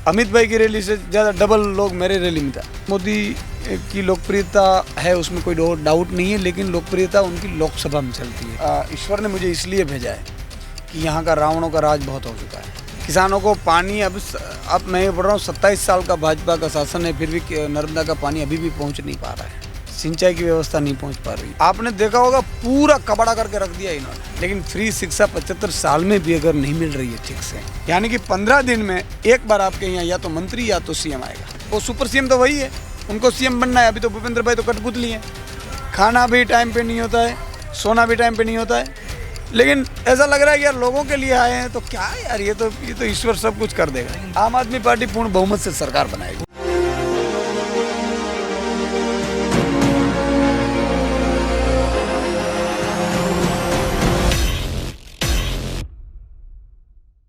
अमित भाई की रैली से ज़्यादा डबल लोग मेरे रैली में था। मोदी की लोकप्रियता है, उसमें कोई डाउट नहीं है, लेकिन लोकप्रियता उनकी लोकसभा में चलती है। ईश्वर ने मुझे इसलिए भेजा है कि यहाँ का रावणों का राज बहुत हो चुका है। किसानों को पानी अब मैं ये बोल रहा हूँ, 27 साल का भाजपा का शासन है, फिर भी नर्मदा का पानी अभी भी पहुँच नहीं पा रहा है। सिंचाई की व्यवस्था नहीं पहुंच पा रही। आपने देखा होगा पूरा कबाड़ा करके रख दिया इन्होंने, लेकिन फ्री शिक्षा 75 साल में भी अगर नहीं मिल रही है ठीक से, यानी कि 15 दिन में एक बार आपके यहाँ या तो मंत्री या तो सीएम आएगा। वो सुपर सीएम तो वही है, उनको सीएम बनना है। अभी तो भूपेंद्र भाई तो कठपुतली है, खाना भी टाइम पे नहीं होता है, सोना भी टाइम पे नहीं होता है। लेकिन ऐसा लग रहा है कि यार लोगों के लिए आए हैं तो क्या है यार, ये तो ईश्वर सब कुछ कर देगा। आम आदमी पार्टी पूर्ण बहुमत से सरकार बनाएगी।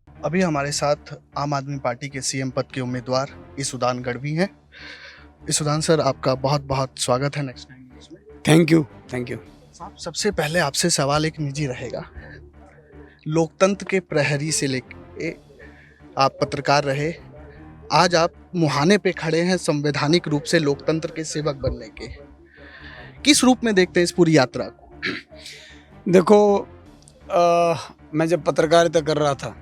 अभी हमारे साथ आम आदमी पार्टी के सीएम पद के उम्मीदवार ईसुदान गढ़वी हैं। ईसुदान सर, आपका बहुत बहुत स्वागत है नेक्स्ट टाइम न्यूज़ में। Thank you. सबसे पहले आपसे सवाल एक निजी रहेगा। लोकतंत्र के प्रहरी से लेके आप पत्रकार रहे, आज आप मुहाने पे खड़े हैं संवैधानिक रूप से लोकतंत्र के सेवक बनने के। किस रूप में देखते हैं इस पूरी यात्रा को? देखो, मैं जब पत्रकारिता कर रहा था,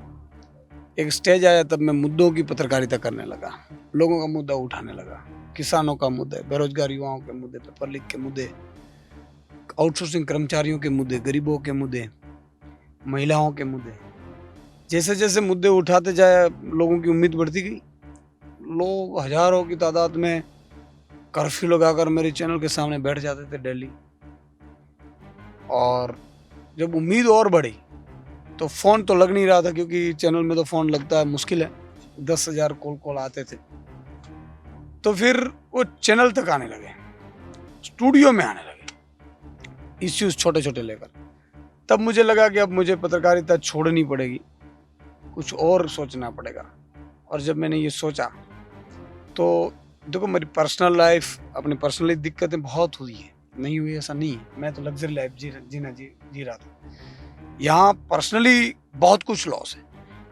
एक स्टेज आया, तब मैं मुद्दों की पत्रकारिता करने लगा, लोगों का मुद्दा उठाने लगा। किसानों का मुद्दा, बेरोजगार युवाओं के मुद्दे, पेपर लीक के मुद्दे, आउटसोर्सिंग कर्मचारियों के मुद्दे, गरीबों के मुद्दे, महिलाओं के मुद्दे। जैसे जैसे मुद्दे उठाते जाए, लोगों की उम्मीद बढ़ती गई। लोग हजारों की तादाद में कर्फ्यू लगाकर मेरे चैनल के सामने बैठ जाते थे दिल्ली। और जब उम्मीद और बढ़ी तो फ़ोन तो लग नहीं रहा था, क्योंकि चैनल में तो फ़ोन लगता है, मुश्किल है। 10,000 कॉल आते थे। तो फिर वो चैनल तक आने लगे, स्टूडियो में आने लगे, इश्यूज छोटे छोटे लेकर। तब मुझे लगा कि अब मुझे पत्रकारिता छोड़नी पड़ेगी, कुछ और सोचना पड़ेगा। और जब मैंने ये सोचा तो देखो, मेरी पर्सनल लाइफ, अपनी पर्सनली दिक्कतें बहुत हुई है, नहीं हुई ऐसा नहीं है। मैं तो लग्जरी लाइफ जी रहा था। यहाँ पर्सनली बहुत कुछ लॉस है,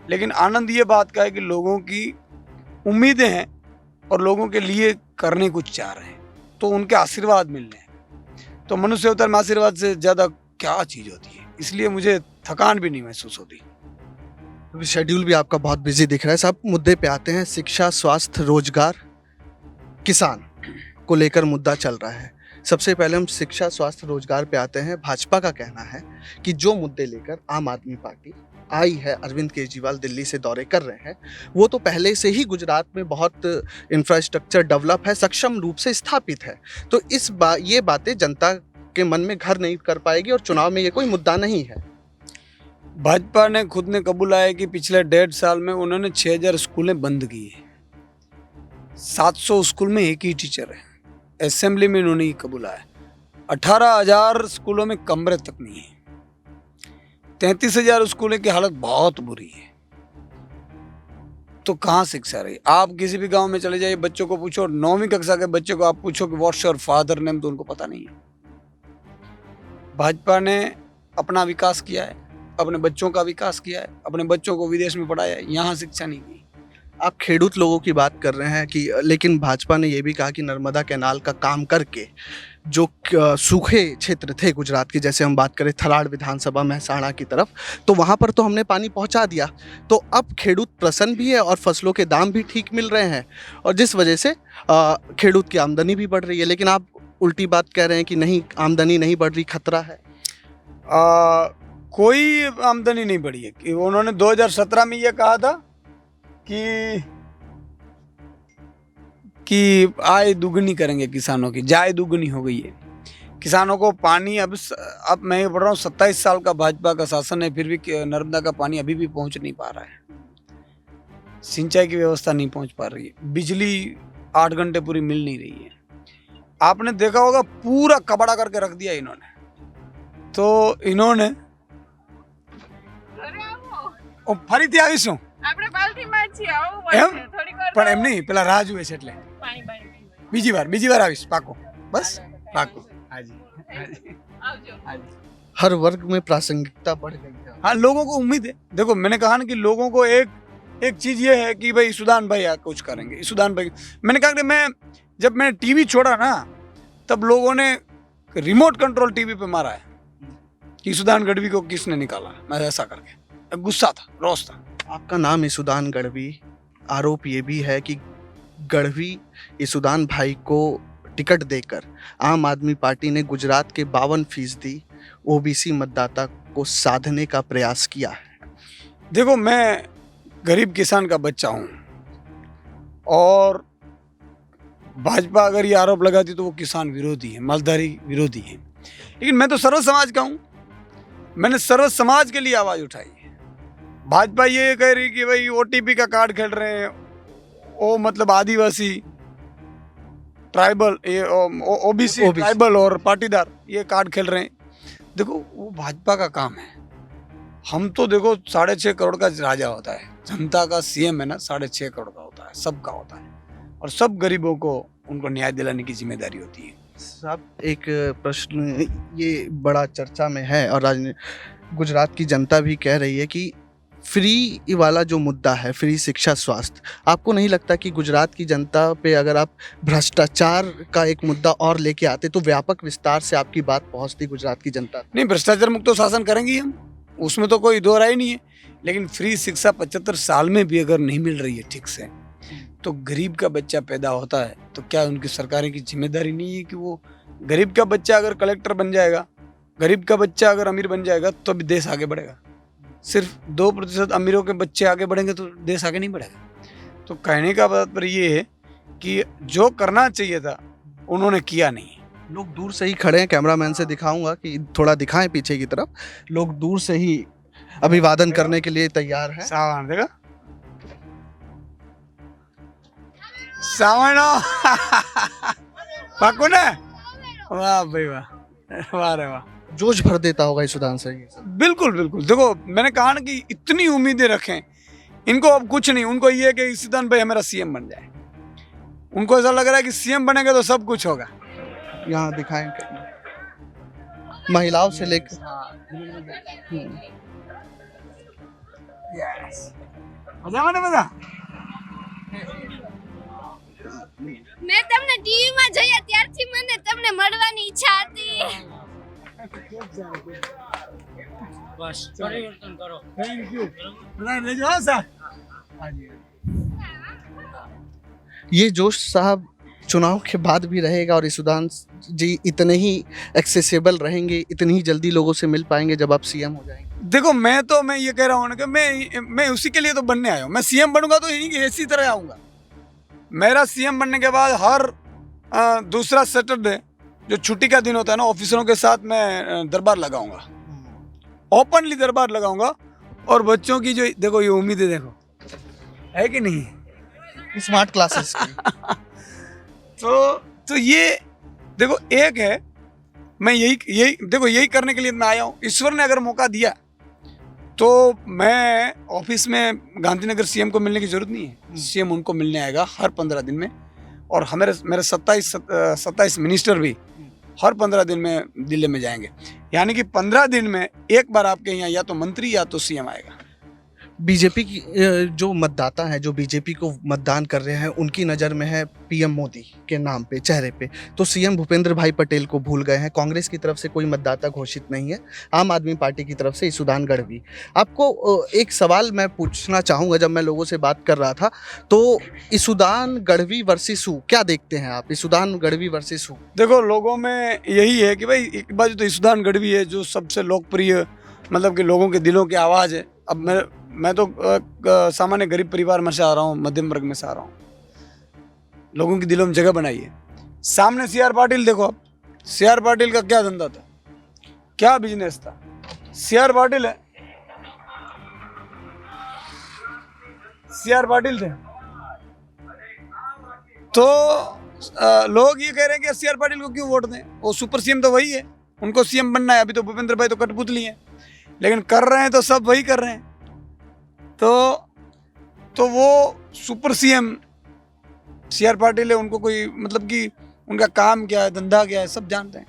लेकिन आनंद ये बात का है कि लोगों की उम्मीदें हैं और लोगों के लिए करने कुछ चाह रहे हैं, तो उनके आशीर्वाद मिल रहे हैं। तो मनुष्य अवतार में आशीर्वाद से ज़्यादा क्या चीज़ होती है, इसलिए मुझे थकान भी नहीं महसूस होती। अभी शेड्यूल भी आपका बहुत बिजी दिख रहा है। सब मुद्दे पे आते हैं। शिक्षा, स्वास्थ्य, रोजगार, किसान को लेकर मुद्दा चल रहा है। सबसे पहले हम शिक्षा, स्वास्थ्य, रोजगार पे आते हैं। भाजपा का कहना है कि जो मुद्दे लेकर आम आदमी पार्टी आई है, अरविंद केजरीवाल दिल्ली से दौरे कर रहे हैं, वो तो पहले से ही गुजरात में बहुत इंफ्रास्ट्रक्चर डेवलप है, सक्षम रूप से स्थापित है। तो ये बातें जनता के मन में घर नहीं कर पाएगी और चुनाव में ये कोई मुद्दा नहीं है। भाजपा ने खुद ने कबूला है कि पिछले 1.5 साल में उन्होंने 6,000 स्कूलें बंद की है। 700 स्कूल में एक ही टीचर है। असेंबली में उन्होंने ही कबूला है। 18,000 स्कूलों में कमरे तक नहीं है। 33,000 स्कूलों की हालत बहुत बुरी है। तो कहाँ शिक्षा रही? आप किसी भी गांव में चले जाइए, बच्चों को पूछो, 9वीं कक्षा के बच्चे को आप पूछो कि व्हाट्स योर फादर नेम, तो उनको पता नहीं है। भाजपा ने अपना विकास किया है, अपने बच्चों का विकास किया है, अपने बच्चों को विदेश में पढ़ाया है, यहाँ शिक्षा नहीं की। आप खेडूत लोगों की बात कर रहे हैं कि, लेकिन भाजपा ने ये भी कहा कि नर्मदा कैनाल का काम करके जो सूखे क्षेत्र थे गुजरात के, जैसे हम बात करें थराड़ विधानसभा महसाणा की तरफ, तो वहाँ पर तो हमने पानी पहुँचा दिया। तो अब खेडूत प्रसन्न भी है और फसलों के दाम भी ठीक मिल रहे हैं, और जिस वजह से खेडूत की आमदनी भी बढ़ रही है। लेकिन आप उल्टी बात कह रहे हैं कि नहीं, आमदनी नहीं बढ़ रही, खतरा है। कोई आमदनी नहीं बढ़ी है। कि उन्होंने 2017 में ये कहा था कि आय दुगनी करेंगे किसानों की, जाय दुगनी हो गई है। किसानों को पानी अब मैं ये बोल रहा हूँ, 27 साल का भाजपा का शासन है, फिर भी नर्मदा का पानी अभी भी पहुंच नहीं पा रहा है। सिंचाई की व्यवस्था नहीं पहुंच पा रही है, बिजली 8 घंटे पूरी मिल नहीं रही है। आपने देखा होगा पूरा कबाड़ा करके रख दिया इन्होंने। तो इन्होंने ફરીથી આવીશું આપણે પાલથીમાં જ છીએ, આવું એમ? હોય છે થોડીક વાર પણ એમ નહીં, પેલા રાહ જુએ છે એટલે પાણી બીજી વાર આવીશ, પાકો, બસ પાકો। હાજી આવજો। हर वर्ग में प्रासंगिकता बढ़ गई है। हाँ, लोगों को उम्मीद है। देखो, मैंने कहा ना कि लोगों को एक एक चीज ये है कि भाई ईसुदान भाई कुछ करेंगे, ईसुदान भाई। मैंने कहा कि जब मैंने टीवी छोड़ा ना, तब लोगों ने रिमोट कंट्रोल टीवी पे मारा है कि ईसुदान गढ़वी को किसने निकाला, मैं ऐसा करके गुस्सा था, रोष था। आपका नाम ईसुदान गढ़वी, आरोप ये भी है कि गढ़वी ईसुदान भाई को टिकट देकर आम आदमी पार्टी ने गुजरात के 52% ओबीसी मतदाता को साधने का प्रयास किया है। देखो, मैं गरीब किसान का बच्चा हूँ और भाजपा अगर ये आरोप लगाती तो वो किसान विरोधी है, मालधारी विरोधी है। लेकिन मैं तो सर्व समाज का हूँ, मैंने सर्व समाज के लिए आवाज उठाई है। भाजपा ये कह रही कि भाई ओटीपी का कार्ड खेल रहे हैं, वो मतलब आदिवासी, ट्राइबल, ओबीसी, ट्राइबल और पाटीदार ये कार्ड खेल रहे हैं। देखो, वो भाजपा का काम है। हम तो देखो 6.5 करोड़ का राजा होता है, जनता का सीएम है ना, 6.5 करोड़ का होता है, सबका होता है, और सब गरीबों को उनको न्याय दिलाने की जिम्मेदारी होती है। साहब, एक प्रश्न ये बड़ा चर्चा में है और गुजरात की जनता भी कह रही है कि फ्री वाला जो मुद्दा है, फ्री शिक्षा स्वास्थ्य, आपको नहीं लगता कि गुजरात की जनता पे अगर आप भ्रष्टाचार का एक मुद्दा और लेके आते तो व्यापक विस्तार से आपकी बात पहुंचती गुजरात की जनता तक? नहीं, भ्रष्टाचार मुक्त तो शासन करेंगे हम, उसमें तो कोई दो राय नहीं है। लेकिन फ्री शिक्षा 75 साल में भी अगर नहीं मिल रही है ठीक से, तो गरीब का बच्चा पैदा होता है तो क्या उनकी सरकारें की जिम्मेदारी नहीं है कि वो गरीब का बच्चा अगर कलेक्टर बन जाएगा, गरीब का बच्चा अगर अमीर बन जाएगा तो भी देश आगे बढ़ेगा। सिर्फ 2% अमीरों के बच्चे आगे बढ़ेंगे तो देश आगे नहीं बढ़ेगा। तो कहने का तात्पर्य ये है कि जो करना चाहिए था उन्होंने किया नहीं। लोग दूर से ही खड़े हैं, कैमरामैन से दिखाऊंगा कि थोड़ा दिखाएं पीछे की तरफ। लोग दूर से ही अभिवादन करने के लिए तैयार हैं। सावन देखा, सावन पाकू ने, वाह भाई वाह, वाह रे वाह, जोश भर देता होगा ईसुदान से ये सब। बिल्कुल बिल्कुल। देखो, मैंने कहा ना कि इतनी उम्मीदें रखें इनको, अब कुछ नहीं, उनको ये है कि ईसुदान भाई हमारा सीएम बन जाए। उनको ऐसा लग रहा है कि सीएम बनेगा तो सब कुछ होगा। यहाँ दिखाएं महिलाओं से लेकर मजा मजा मजा। મેં તમને ટીવીમાં જોયા ત્યારથી મને તમને મળવાની ઈચ્છા હતી. બસ પરિવર્તન કરો. थैंक यू, ले जाओ सर। ये जोश साहब चुनाव के बाद भी रहेगा और ईसुदान जी इतने ही एक्सेसिबल रहेंगे, इतनी ही जल्दी लोगों से मिल पाएंगे जब आप सीएम हो जाएंगे? देखो, मैं ये कह रहा हूँ ना कि मैं उसी के लिए तो बनने आया हूँ। मैं सीएम बनूंगा तो इसी तरह आऊँगा। मेरा सीएम बनने के बाद हर दूसरा सैटरडे जो छुट्टी का दिन होता है ना, ऑफिसरों के साथ मैं दरबार लगाऊंगा, ओपनली दरबार लगाऊंगा। और बच्चों की जो देखो ये उम्मीदें देखो, है कि नहीं? स्मार्ट क्लासेस की। तो ये देखो, एक है, मैं यही करने के लिए मैं आया हूँ। ईश्वर ने अगर मौका दिया तो मैं ऑफिस में गांधीनगर सीएम को मिलने की जरूरत नहीं है। सीएम उनको मिलने आएगा हर 15 दिन में, और मेरे 27 मिनिस्टर भी हर 15 दिन में दिल्ली में जाएंगे। यानी कि 15 दिन में एक बार आपके यहाँ या तो मंत्री या तो सीएम आएगा। बीजेपी की जो मतदाता हैं, जो बीजेपी को मतदान कर रहे हैं, उनकी नज़र में है पीएम मोदी के नाम पे, चेहरे पे, तो सीएम भूपेंद्र भाई पटेल को भूल गए हैं। कांग्रेस की तरफ से कोई मतदाता घोषित नहीं है, आम आदमी पार्टी की तरफ से ईसुदान गढ़वी। आपको एक सवाल मैं पूछना चाहूँगा, जब मैं लोगों से बात कर रहा था तो ईसुदान गढ़वी वर्सेस हू, क्या देखते हैं आप? ईसुदान गढ़वी वर्सेस हू? देखो, लोगों में यही है कि भाई एक बाजू तो ईसुदान गढ़वी है जो सबसे लोकप्रिय, मतलब कि लोगों के दिलों की आवाज़ है। अब मैं तो सामान्य गरीब परिवार में से आ रहा हूँ, मध्यम वर्ग में से आ रहा हूँ। लोगों की दिलों में जगह बनाई है। सामने सीआर पाटिल देखो, आप सीआर पाटिल का क्या धंधा था, क्या बिजनेस था? सीआर पाटिल है, सीआर पाटिल थे। तो लोग ये कह रहे हैं कि सीआर पाटिल को क्यों वोट दें, वो सुपर सीएम तो वही है, उनको सीएम बनना है। अभी तो भूपेंद्र भाई तो कठपुतली है, लेकिन कर रहे हैं तो सब वही कर रहे हैं। तो वो सुपर सीएम सीआर पाटिल है, उनको कोई मतलब कि उनका काम क्या है, धंधा क्या है, सब जानते हैं।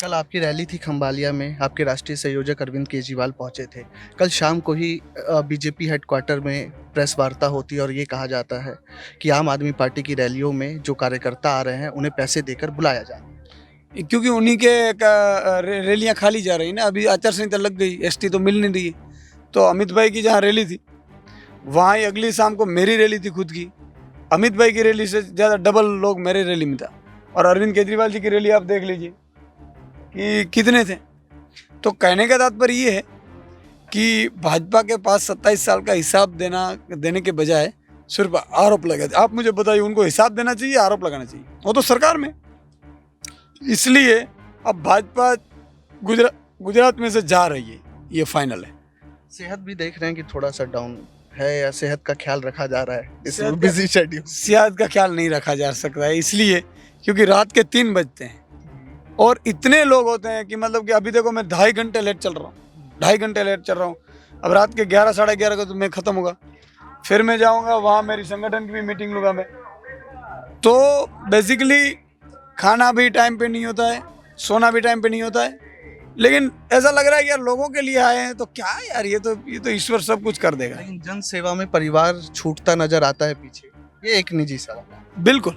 कल आपकी रैली थी खंबालिया में, आपके राष्ट्रीय संयोजक अरविंद केजरीवाल पहुंचे थे। कल शाम को ही बीजेपी हेडक्वार्टर में प्रेस वार्ता होती है और ये कहा जाता है कि आम आदमी पार्टी की रैलियों में जो कार्यकर्ता आ रहे हैं उन्हें पैसे देकर बुलाया जा रहा है। क्योंकि उन्हीं के रैलियां खाली जा रही ना, अभी आचार संहिता लग गई, एसटी तो मिल नहीं रही है। तो अमित भाई की जहाँ रैली थी वहाँ ही अगली शाम को मेरी रैली थी खुद की। अमित भाई की रैली से ज़्यादा डबल लोग मेरे रैली में था। और अरविंद केजरीवाल जी की रैली आप देख लीजिए कि कितने थे। तो कहने का तात्पर्य ये है कि भाजपा के पास 27 साल का हिसाब देने के बजाय सिर्फ आरोप लगाते। आप मुझे बताइए, उनको हिसाब देना चाहिए, आरोप लगाना चाहिए? वो तो सरकार में। इसलिए अब भाजपा गुजरात में से जा रही है, ये फाइनल है। सेहत भी देख रहे हैं कि थोड़ा सा डाउन है, या सेहत का ख्याल रखा जा रहा है इस सेहत का- बिजी शेड्यूल? सेहत का ख्याल नहीं रखा जा सकता है, इसलिए क्योंकि रात के 3 बजते हैं और इतने लोग होते हैं कि मतलब कि अभी देखो मैं 2.5 घंटे लेट चल रहा हूँ, 2.5 घंटे लेट चल रहा हूँ। अब रात के 11 साढ़े 11 को तो मैं ख़त्म होगा, फिर मैं जाऊँगा वहाँ, मेरी संगठन की भी मीटिंग लूँगा मैं। तो बेसिकली खाना भी टाइम पे नहीं होता है, सोना भी टाइम पे नहीं होता है। लेकिन ऐसा लग रहा है कि यार लोगों के लिए आए हैं तो क्या है यार, ये तो ईश्वर सब कुछ कर देगा। लेकिन जन सेवा में परिवार छूटता नजर आता है पीछे, ये एक निजी सवाल है। बिल्कुल,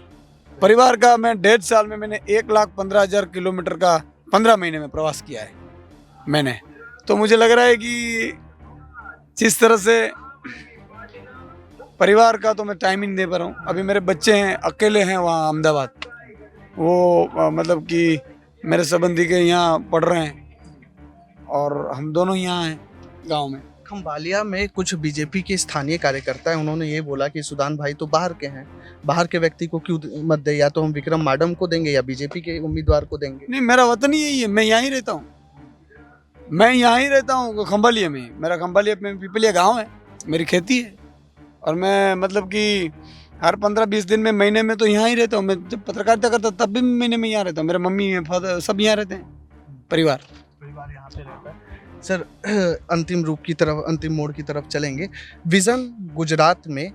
परिवार का मैं 1.5 साल में मैंने 1,15,000 किलोमीटर का 15 महीने में प्रवास किया है मैंने। तो मुझे लग रहा है कि जिस तरह से परिवार का तो मैं टाइम ही नहीं दे पा रहा हूँ। अभी मेरे बच्चे हैं, अकेले हैं वहाँ अहमदाबाद, वो मतलब कि मेरे संबंधी के यहाँ पढ़ रहे हैं और हम दोनों यहाँ हैं गांव में। खंबालिया में कुछ बीजेपी के स्थानीय कार्यकर्ता हैं, उन्होंने ये बोला कि सुदान भाई तो बाहर के हैं, बाहर के व्यक्ति को क्यों मत दे, या तो हम विक्रम माडम को देंगे या बीजेपी के उम्मीदवार को देंगे। नहीं, मेरा वतन ही यही है, मैं यहाँ ही रहता हूँ, मैं यहाँ ही रहता हूँ खंबालिया में। मेरा खंबालिया में पिपलिया गाँव है, मेरी खेती है और मैं मतलब कि हर 15-20 दिन में, महीने में तो यहाँ ही रहता हूँ। मैं जब पत्रकारिता करता तब भी महीने में यहाँ रहता हूँ। मेरे मम्मी फादर सब यहाँ रहते हैं, परिवार यहाँ पे रहता है। सर, अंतिम मोड़ की तरफ चलेंगे। विजन गुजरात में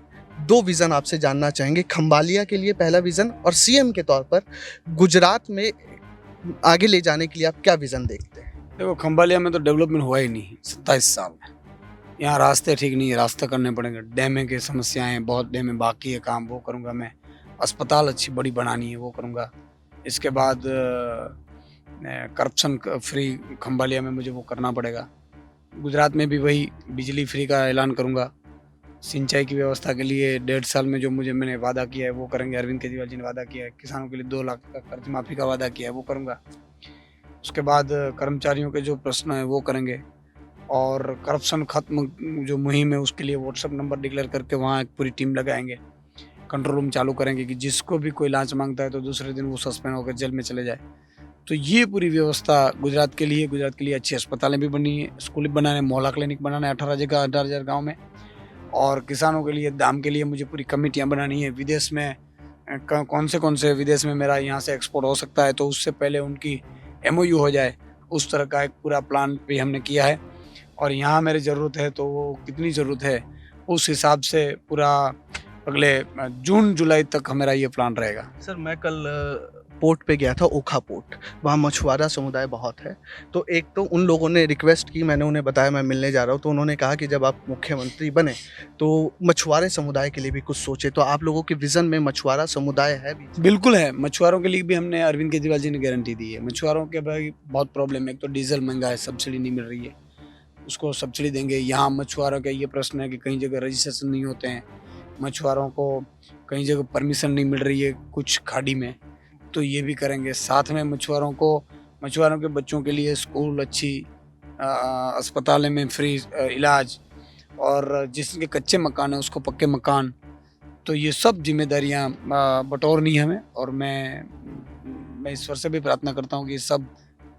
2 विजन आपसे जानना चाहेंगे। खंबालिया के लिए पहला विजन, और सीएम के तौर पर गुजरात में आगे ले जाने के लिए आप क्या विजन देखते हैं? देखो, खंबालिया में तो डेवलपमेंट हुआ ही नहीं 27 साल में। यहाँ रास्ते ठीक नहीं है, रास्ते करने पड़ेंगे। डैमें की समस्याएं हैं, बहुत डैमें बाकी है, काम वो करूँगा मैं। अस्पताल अच्छी बड़ी बनानी है, वो करूँगा। इसके बाद करप्शन फ्री खंबालिया में मुझे वो करना पड़ेगा। गुजरात में भी वही बिजली फ्री का ऐलान करूँगा। सिंचाई की व्यवस्था के लिए 1.5 साल में जो मैंने वादा किया है वो करेंगे। अरविंद केजरीवाल जी ने वादा किया है। किसानों के लिए 2 लाख का कर्ज माफ़ी का वादा किया है, वो करूँगा। उसके बाद कर्मचारियों के जो प्रश्न है वो करेंगे। और करप्शन खत्म जो मुहिम है उसके लिए व्हाट्सएप नंबर डिक्लेयर करके वहाँ एक पूरी टीम लगाएंगे। कंट्रोल रूम चालू करेंगे कि जिसको भी कोई लांच मांगता है तो दूसरे दिन वो सस्पेंड होकर जेल में चले जाए। तो ये पूरी व्यवस्था गुजरात के लिए अच्छी अस्पतालें भी बनी है, स्कूल भी बनाने, मोहल्ला क्लिनिक बनाना है 18,000 गाँव में। और किसानों के लिए दाम के लिए मुझे पूरी कमेटियाँ बनानी है। विदेश में कौन से विदेश में मेरा यहाँ से एक्सपोर्ट हो सकता है तो उससे पहले उनकी MOU हो जाए, उस तरह का एक पूरा प्लान भी हमने किया है। और यहाँ मेरी ज़रूरत है तो वो कितनी ज़रूरत है उस हिसाब से पूरा अगले जून जुलाई तक मेरा ये प्लान रहेगा। सर, मैं कल पोर्ट पे गया था, ओखा पोर्ट, वहाँ मछुआरा समुदाय बहुत है। तो एक तो उन लोगों ने रिक्वेस्ट की, मैंने उन्हें बताया मैं मिलने जा रहा हूँ, तो उन्होंने कहा कि जब आप मुख्यमंत्री बने तो मछुआरे समुदाय के लिए भी कुछ सोचे। तो आप लोगों के विज़न में मछुआरा समुदाय है भी? बिल्कुल है, मछुआरों के लिए भी हमने अरविंद केजरीवाल जी ने गारंटी दी है। मछुआरों के भाई बहुत प्रॉब्लम है, एक तो डीजल महंगा है, सब्सिडी नहीं मिल रही है, उसको सब्सिडी देंगे। यहाँ मछुआरों का ये प्रश्न है कि कई जगह रजिस्ट्रेशन नहीं होते हैं, मछुआरों को कई जगह परमिशन नहीं मिल रही है कुछ खाड़ी में, तो ये भी करेंगे। साथ में मछुआरों के बच्चों के लिए स्कूल, अच्छी अस्पताल में फ्री इलाज, और जिसके कच्चे मकान है उसको पक्के मकान। तो ये सब जिम्मेदारियाँ बटोरनी है हमें। और मैं ईश्वर से भी प्रार्थना करता हूँ कि सब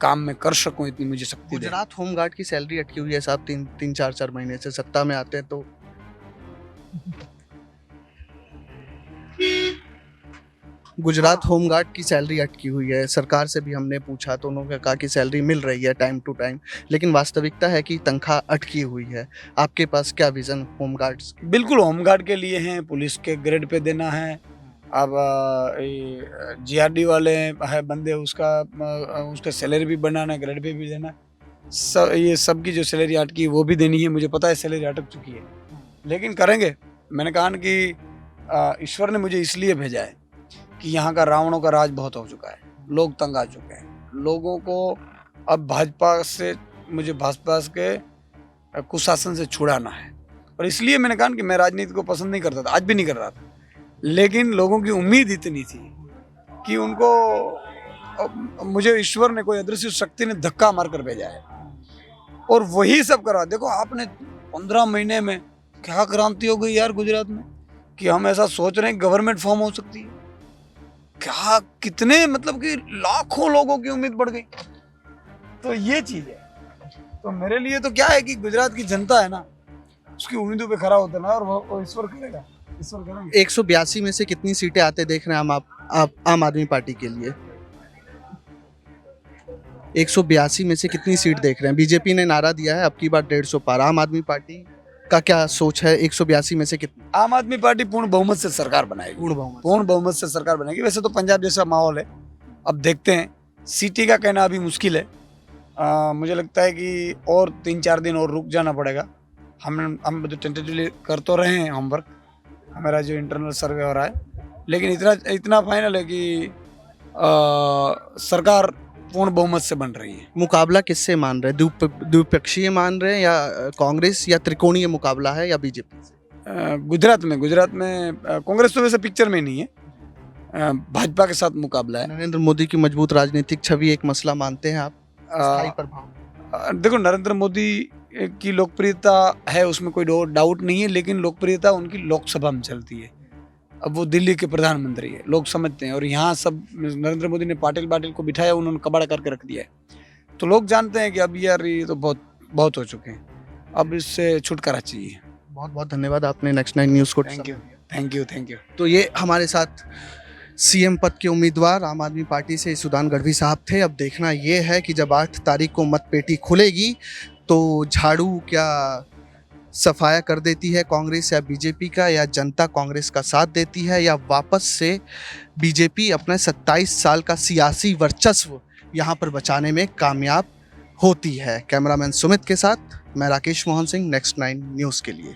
काम में कर सकूं, इतनी मुझे शक्ति दे। गुजरात होमगार्ड की सैलरी अटकी हुई है साहब, 3-4 महीने से सत्ता में आते हैं तो गुजरात होमगार्ड की सैलरी अटकी हुई है। सरकार से भी हमने पूछा तो उन्होंने कहा कि सैलरी मिल रही है टाइम टू टाइम, लेकिन वास्तविकता है कि तनख्वाह अटकी हुई है। आपके पास क्या विजन होमगार्ड्स की? बिल्कुल, होमगार्ड के लिए हैं, पुलिस के ग्रेड पे देना है, अब GRD वाले है बंदे, उसका सैलरी भी बनाना है, ग्रेड पे भी देना है। सब ये सब की जो सैलरी अटकी वो भी देनी है। मुझे पता है सैलरी अटक चुकी है, लेकिन करेंगे। मैंने कहा ना कि ईश्वर ने मुझे इसलिए भेजा है कि यहाँ का रावणों का राज बहुत हो चुका है, लोग तंग आ चुके हैं। लोगों को अब मुझे भाजपा के कुशासन से छुड़ाना है। और इसलिए मैंने कहा कि मैं राजनीति को पसंद नहीं करता था, आज भी नहीं कर रहा था, लेकिन लोगों की उम्मीद इतनी थी कि मुझे ईश्वर ने, कोई अदृश्य शक्ति ने धक्का मार कर भेजा है और वही सब करा। देखो आपने 15 महीने में क्या क्रांति हो गई यार गुजरात में, कि हम ऐसा सोच रहे हैं गवर्नमेंट फॉर्म हो सकती है क्या, कितने मतलब कि लाखों लोगों की उम्मीद बढ़ गई। तो ये चीज है। तो मेरे लिए तो क्या है कि गुजरात की जनता है ना, उसकी उम्मीदों पे खरा होता है ना, और वो ईश्वर करेगा, ईश्वर करेंगे। 182 में से कितनी सीटें आते देख रहे हैं आप आम आदमी पार्टी के लिए? 182 में से कितनी सीट देख रहे हैं? बीजेपी ने नारा दिया है अब की बार 150 पार। आम आदमी पार्टी का क्या सोच है? 182 में से कितनी? आम आदमी पार्टी पूर्ण बहुमत से सरकार बनाएगी। पूर्ण बहुमत से सरकार बनेगी। वैसे तो पंजाब जैसा माहौल है, अब देखते हैं। सीटी का कहना अभी मुश्किल है। मुझे लगता है कि और 3-4 दिन और रुक जाना पड़ेगा। हम तो टेंटेटिवली कर तो रहे हैं होमवर्क, हमारा जो इंटरनल सर्वे हो रहा है, लेकिन इतना फाइनल है कि सरकार पूर्ण बहुमत से बन रही है। मुकाबला किससे मान रहे हैं? द्विपक्षीय मान रहे हैं या कांग्रेस, या त्रिकोणीय मुकाबला है, या बीजेपी से? गुजरात में कांग्रेस तो वैसे पिक्चर में नहीं है, भाजपा के साथ मुकाबला है। नरेंद्र मोदी की मजबूत राजनीतिक छवि एक मसला मानते हैं आप? स्थायी प्रभाव? देखो, नरेंद्र मोदी की लोकप्रियता है, उसमें कोई डाउट नहीं है, लेकिन लोकप्रियता उनकी लोकसभा में चलती है। अब वो दिल्ली के प्रधानमंत्री है, लोग समझते हैं। और यहाँ सब नरेंद्र मोदी ने पाटिल को बिठाया, उन्होंने कबाड़ा करके रख दिया है। तो लोग जानते हैं कि अब यार ये तो बहुत हो चुके हैं, अब इससे छुटकारा चाहिए। बहुत बहुत धन्यवाद, आपने नेक्स्ट 9 न्यूज़ को। Thank you. तो ये हमारे साथ सीएम पद के उम्मीदवार आम आदमी पार्टी से सुदान गढ़वी साहब थे। अब देखना ये है कि जब 8 तारीख को मतपेटी खुलेगी तो झाड़ू क्या सफाया कर देती है कांग्रेस या बीजेपी का, या जनता कांग्रेस का साथ देती है, या वापस से बीजेपी अपने 27 साल का सियासी वर्चस्व यहाँ पर बचाने में कामयाब होती है। कैमरामैन सुमित के साथ मैं राकेश मोहन सिंह, नेक्स्ट 9 न्यूज़ के लिए।